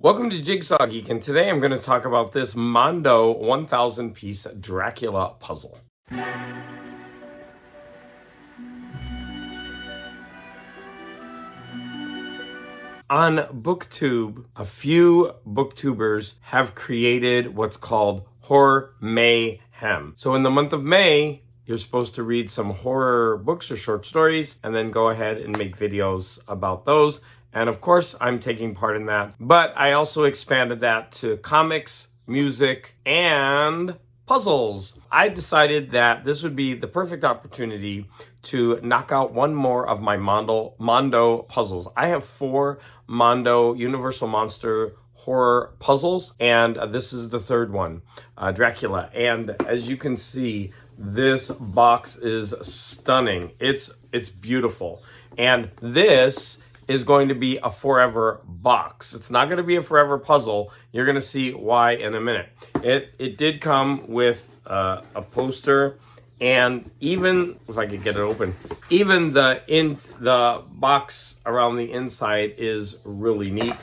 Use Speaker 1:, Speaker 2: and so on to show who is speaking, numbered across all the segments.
Speaker 1: Welcome to Jigsaw Geek, and today I'm going to talk about this Mondo 1000 piece Dracula puzzle. On BookTube, a few booktubers have created what's called Horror MAYhem. So in the month of May, you're supposed to read some horror books or short stories and then go ahead and make videos about those. And of course, I'm taking part in that. But I also expanded that to comics, music, and puzzles. I decided that this would be the perfect opportunity to knock out one more of my Mondo puzzles. I have 4 Mondo Universal Monster horror puzzles, and this is the third one, Dracula. And as you can see, this box is stunning. It's beautiful. And this is going to be a forever box. It's not going to be a forever puzzle. You're going to see why in a minute. It did come with a poster, and even if I could get it open, even the box around the inside is really neat.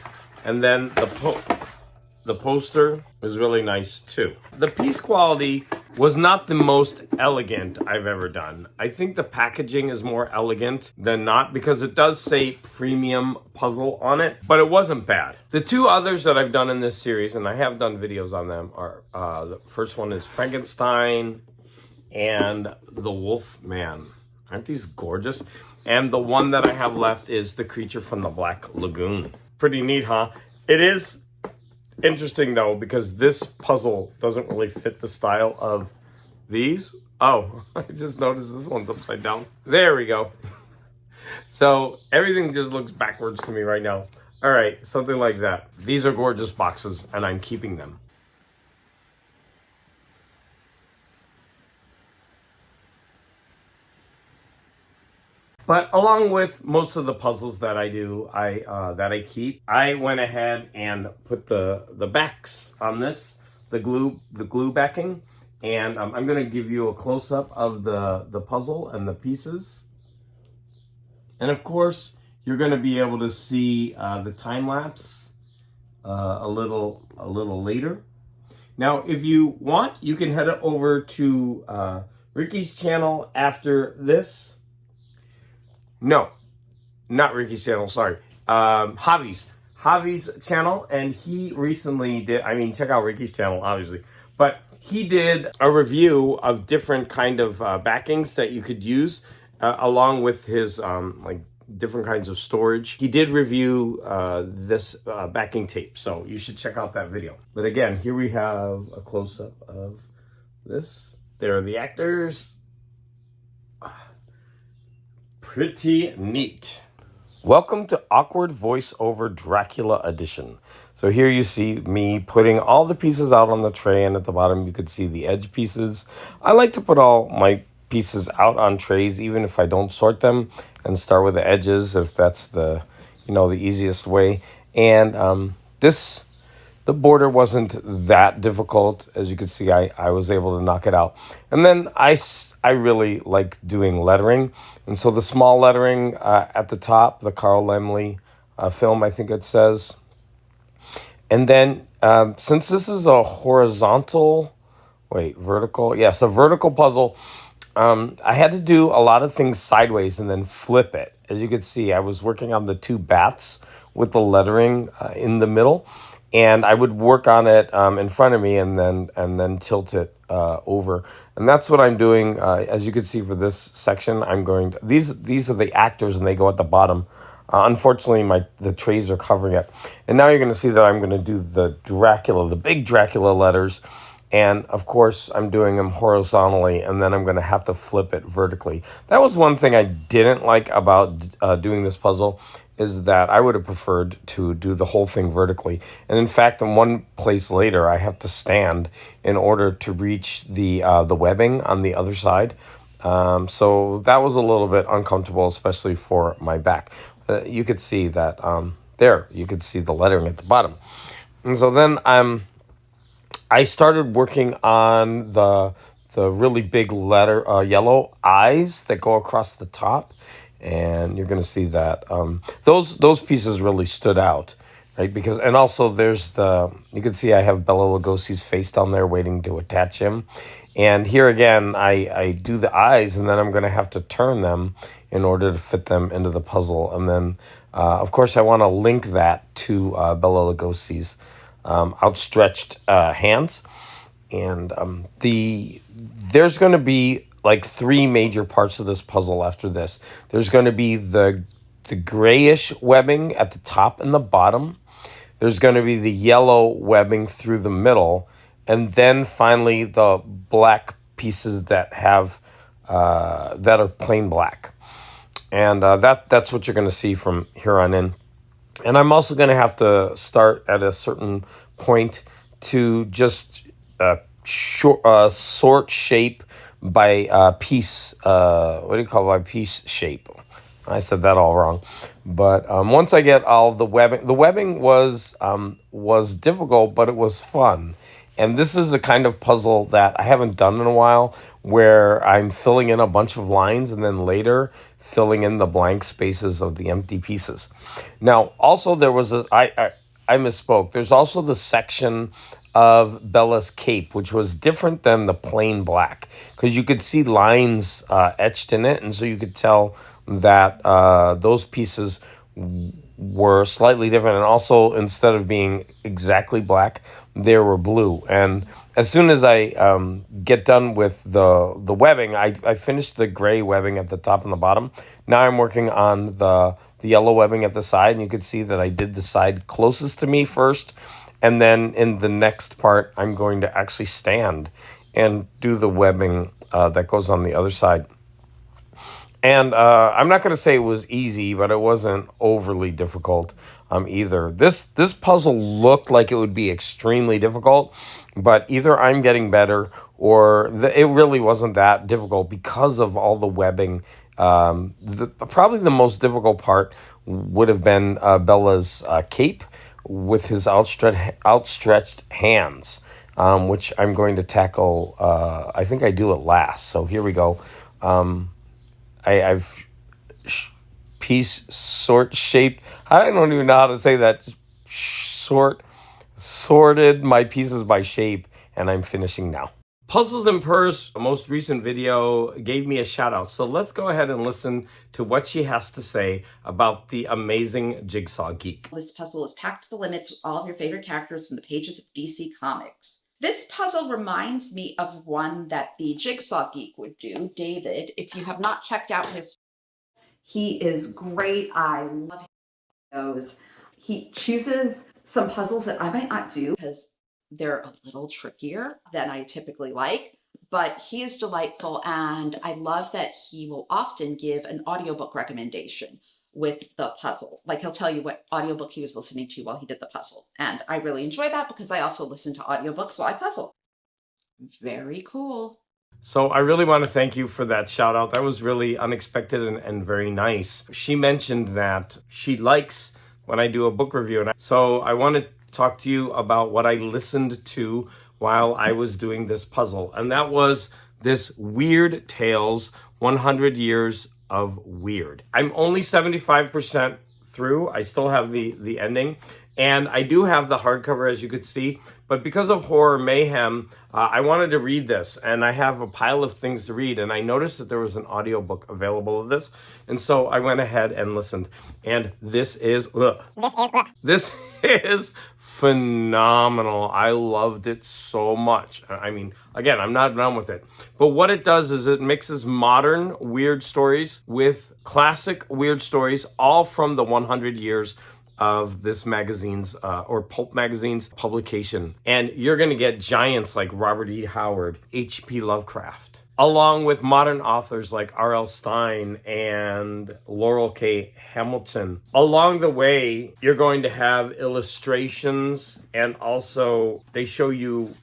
Speaker 1: And then the poster is really nice too. The piece quality was not the most elegant I've ever done. I think the packaging is more elegant than not because it does say premium puzzle on it, but it wasn't bad. The 2 others that I've done in this series, and I have done videos on them, are the first one is Frankenstein and the Wolf Man. Aren't these gorgeous? And the one that I have left is the Creature from the Black Lagoon. Pretty neat, huh? It is interesting though, because this puzzle doesn't really fit the style of these. Oh, I just noticed this one's upside down. There we go. So everything just looks backwards to me right now. All right, something like that. These are gorgeous boxes, and I'm keeping them. But along with most of the puzzles that I do, that I keep, I went ahead and put the backs on this, the glue backing, and I'm going to give you a close up of the puzzle and the pieces. And of course, you're going to be able to see the time lapse a little later. Now, if you want, you can head over to Ricky's channel after this. No, not Ricky's channel, sorry. Javi's channel, and he recently did, check out Ricky's channel, obviously, but he did a review of different kind of backings that you could use along with his different kinds of storage. He did review this backing tape, so you should check out that video. But again, here we have a close-up of this. There are the actors. Pretty neat. Welcome to Awkward Voiceover Dracula Edition. So here you see me putting all the pieces out on the tray, and at the bottom you could see the edge pieces. I like to put all my pieces out on trays even if I don't sort them, and start with the edges if that's the easiest way. And the border wasn't that difficult. As you can see, I was able to knock it out. And then I really like doing lettering. And so the small lettering at the top, the Carl Laemmle film, I think it says. And then since this is a vertical. Yes, a vertical puzzle. I had to do a lot of things sideways and then flip it. As you can see, I was working on the 2 bats with the lettering in the middle. And I would work on it in front of me and then tilt it over. And that's what I'm doing. As you can see for this section, I'm going to, these are the actors, and they go at the bottom. Unfortunately, the trays are covering it. And now you're going to see that I'm going to do the big Dracula letters. And of course, I'm doing them horizontally, and then I'm going to have to flip it vertically. That was one thing I didn't like about doing this puzzle, is that I would have preferred to do the whole thing vertically. And in fact, in one place later, I have to stand in order to reach the webbing on the other side. So that was a little bit uncomfortable, especially for my back. You could see that there. You could see the lettering at the bottom. And so then I started working on the really big yellow eyes that go across the top. And you're going to see that those pieces really stood out. right? Because, and also there's you can see I have Bela Lugosi's face down there waiting to attach him. And here again, I do the eyes, and then I'm going to have to turn them in order to fit them into the puzzle. And then, of course, I want to link that to Bela Lugosi's outstretched hands. And there's going to be like three major parts of this puzzle after this. There's going to be the grayish webbing at the top and the bottom. There's going to be the yellow webbing through the middle, and then finally the black pieces that have that are plain black. And that's what you're going to see from here on in. And I'm also going to have to start at a certain point to just sort shape by piece. What do you call it? By piece shape. I said that all wrong. But once I get all the webbing was difficult, but it was fun. And this is a kind of puzzle that I haven't done in a while, where I'm filling in a bunch of lines and then later filling in the blank spaces of the empty pieces. Now, also there was I misspoke. There's also the section of Bella's cape, which was different than the plain black, because you could see lines etched in it, and so you could tell that those pieces were slightly different, and also instead of being exactly black, they were blue. And as soon as I get done with the webbing, I finished the gray webbing at the top and the bottom. Now I'm working on the yellow webbing at the side, and you can see that I did the side closest to me first, and then in the next part, I'm going to actually stand and do the webbing that goes on the other side. And I'm not going to say it was easy, but it wasn't overly difficult either. This puzzle looked like it would be extremely difficult, but either I'm getting better or it really wasn't that difficult because of all the webbing. Probably the most difficult part would have been Bella's cape with his outstretched hands, which I'm going to tackle. I think I do it last. So here we go. I've piece sort shaped. I don't even know how to say that. Sorted my pieces by shape, and I'm finishing now. Puzzles and Purrs, most recent video, gave me a shout out. So let's go ahead and listen to what she has to say about the amazing Jigsaw Geek.
Speaker 2: This puzzle is packed to the limits with all of your favorite characters from the pages of DC Comics. This puzzle reminds me of one that the Jigsaw Geek would do, David. If you have not checked out his, he is great. I love those. He chooses some puzzles that I might not do because they're a little trickier than I typically like, but he is delightful, and I love that he will often give an audiobook recommendation with the puzzle. Like, he'll tell you what audiobook he was listening to while he did the puzzle. And I really enjoy that because I also listen to audiobooks while I puzzle. Very cool.
Speaker 1: So I really want to thank you for that shout out. That was really unexpected and very nice. She mentioned that she likes when I do a book review. So I want to talk to you about what I listened to while I was doing this puzzle. And that was this Weird Tales 100 Years of Weird. I'm only 75% through. I still have the ending, and I do have the hardcover, as you could see, but because of Horror Mayhem, I wanted to read this, and I have a pile of things to read, and I noticed that there was an audiobook available of this, and so I went ahead and listened, and this is phenomenal. I loved it so much. I mean, again, I'm not done with it, but what it does is it mixes modern weird stories with classic weird stories, all from the 100 years of this magazine's or pulp magazine's publication. And you're going to get giants like Robert E. Howard, H.P. Lovecraft, along with modern authors like R.L. Stine and Laurel K. Hamilton. Along the way, you're going to have illustrations, and also they show you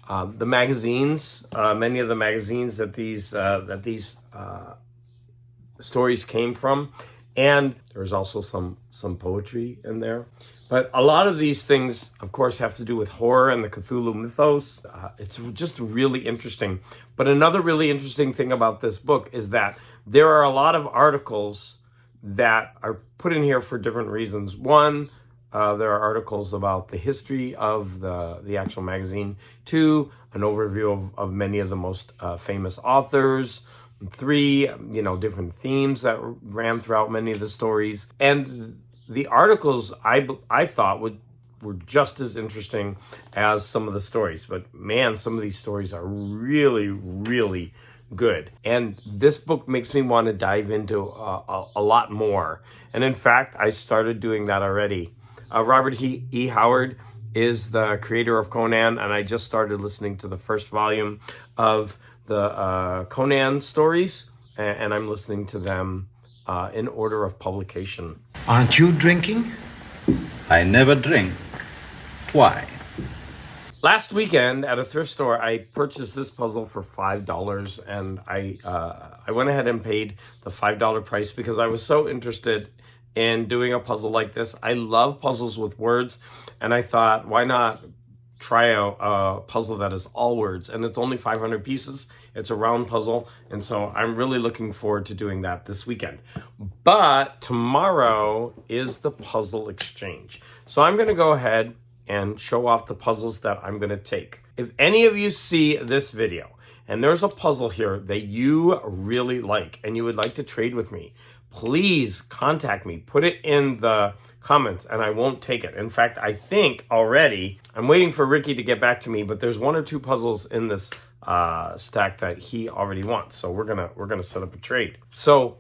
Speaker 1: the magazines, many of the magazines that these stories came from. And there's also some poetry in there. But a lot of these things, of course, have to do with horror and the Cthulhu mythos. It's just really interesting. But another really interesting thing about this book is that there are a lot of articles that are put in here for different reasons. One, there are articles about the history of the actual magazine. 2, an overview of many of the most famous authors. 3, different themes that ran throughout many of the stories. And the articles I thought were just as interesting as some of the stories. But man, some of these stories are really, really good. And this book makes me want to dive into a lot more. And in fact, I started doing that already. Robert E. Howard is the creator of Conan, and I just started listening to the first volume of the Conan stories, and I'm listening to them in order of publication.
Speaker 3: Aren't you drinking? I never drink. Why?
Speaker 1: Last weekend at a thrift store, I purchased this puzzle for $5, and I went ahead and paid the $5 price because I was so interested in doing a puzzle like this. I love puzzles with words, and I thought, why not try a puzzle that is all words? And it's only 500 pieces. It's a round puzzle, and so I'm really looking forward to doing that this weekend. But tomorrow is the puzzle exchange. So I'm going to go ahead and show off the puzzles that I'm going to take. If any of you see this video and there's a puzzle here that you really like and you would like to trade with me, please contact me. Put it in the comments and I won't take it. In fact, I think already, I'm waiting for Ricky to get back to me, but there's 1 or 2 puzzles in this stack that he already wants. So we're gonna set up a trade. So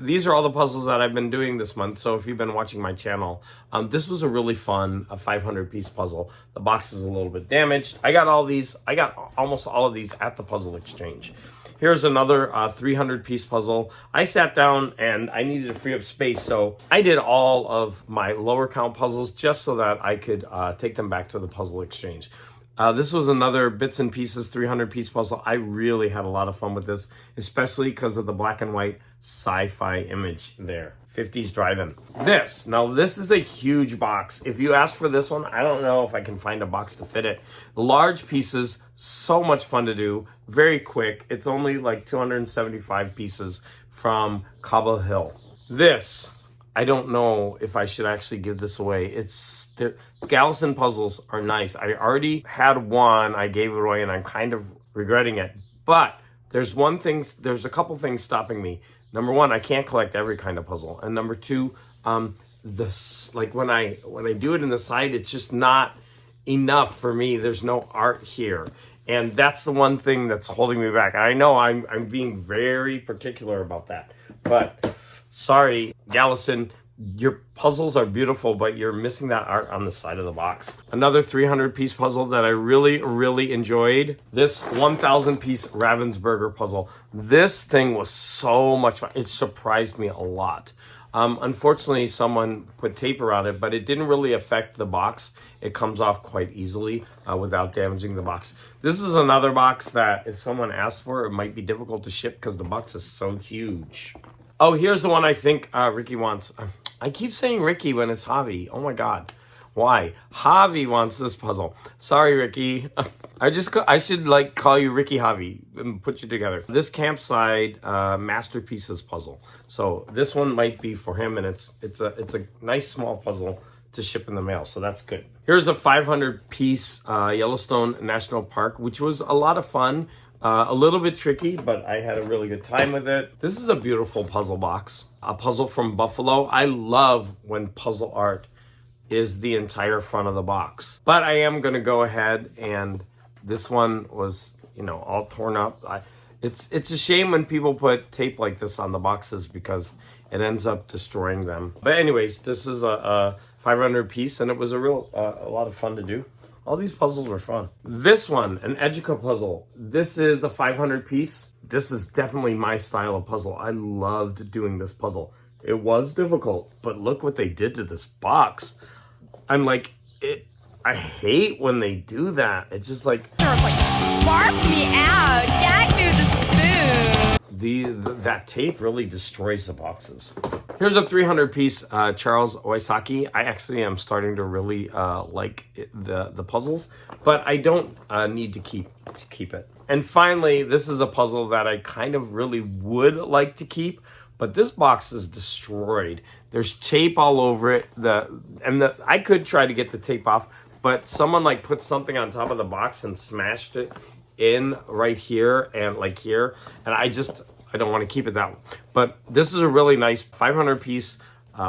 Speaker 1: these are all the puzzles that I've been doing this month. So if you've been watching my channel, this was a really fun 500-piece puzzle. The box is a little bit damaged. I got almost all of these at the puzzle exchange. Here's another 300-piece puzzle. I sat down and I needed to free up space, so I did all of my lower count puzzles just so that I could take them back to the puzzle exchange. This was another bits and pieces 300-piece puzzle. I really had a lot of fun with this, especially because of the black and white sci-fi image there. 50s drive-in. This is a huge box. If you ask for this one, I don't know if I can find a box to fit it. Large pieces, so much fun to do, very quick. It's only like 275 pieces from Cobble Hill. This, I don't know if I should actually give this away. The Galison puzzles are nice. I already had one, I gave it away, and I'm kind of regretting it. But there's a couple things stopping me. Number 1, I can't collect every kind of puzzle. And number 2, when I do it in the side, it's just not enough for me. There's no art here. And that's the one thing that's holding me back. I know I'm being very particular about that. But sorry, Galison, your puzzles are beautiful, but you're missing that art on the side of the box. Another 300-piece puzzle that I really, really enjoyed. This 1,000-piece Ravensburger puzzle. This thing was so much fun. It surprised me a lot. Unfortunately, someone put tape around it, but it didn't really affect the box. It comes off quite easily without damaging the box. This is another box that if someone asked for, it might be difficult to ship because the box is so huge. Oh, here's the one I think Ricky wants. I keep saying Ricky when it's Javi. Oh my God. Why? Javi wants this puzzle. Sorry, Ricky. I should call you Ricky Javi and put you together. This campsite masterpieces puzzle. So this one might be for him, and it's a nice small puzzle to ship in the mail. So that's good. Here's a 500-piece Yellowstone National Park, which was a lot of fun. A little bit tricky, but I had a really good time with it. This is a beautiful puzzle box. A puzzle from Buffalo. I love when puzzle art is the entire front of the box. But I am going to go ahead, and this one was, all torn up. It's a shame when people put tape like this on the boxes because it ends up destroying them. But anyways, this is a 500 piece, and it was a lot of fun to do. All these puzzles were fun. This one, an Educa puzzle. This is a 500 piece. This is definitely my style of puzzle. I loved doing this puzzle. It was difficult, but look what they did to this box. I'm like, I hate when they do that. It's just like,
Speaker 4: barf me out, gag me with a spoon.
Speaker 1: That tape really destroys the boxes. Here's a 300-piece Charles Oisaki. I actually am starting to really like the puzzles, but I don't need to keep it. And finally, this is a puzzle that I kind of really would like to keep, but this box is destroyed. There's tape all over it. I could try to get the tape off, but someone like put something on top of the box and smashed it in right here and like here. And I don't want to keep it that way. But this is a really nice 500 piece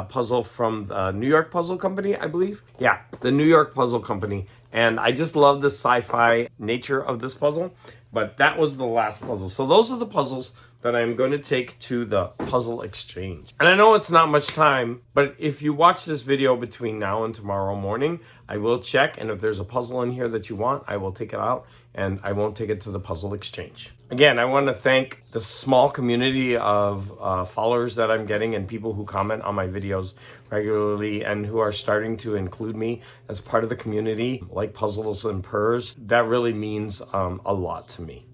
Speaker 1: puzzle from the New York Puzzle Company, I believe. Yeah, the New York Puzzle Company. And I just love the sci-fi nature of this puzzle. But that was the last puzzle. So those are the puzzles that I'm going to take to the puzzle exchange. And I know it's not much time, but if you watch this video between now and tomorrow morning, I will check. And if there's a puzzle in here that you want, I will take it out and I won't take it to the puzzle exchange. Again, I want to thank the small community of followers that I'm getting and people who comment on my videos regularly and who are starting to include me as part of the community, like Puzzles and Purrs. That really means a lot to me.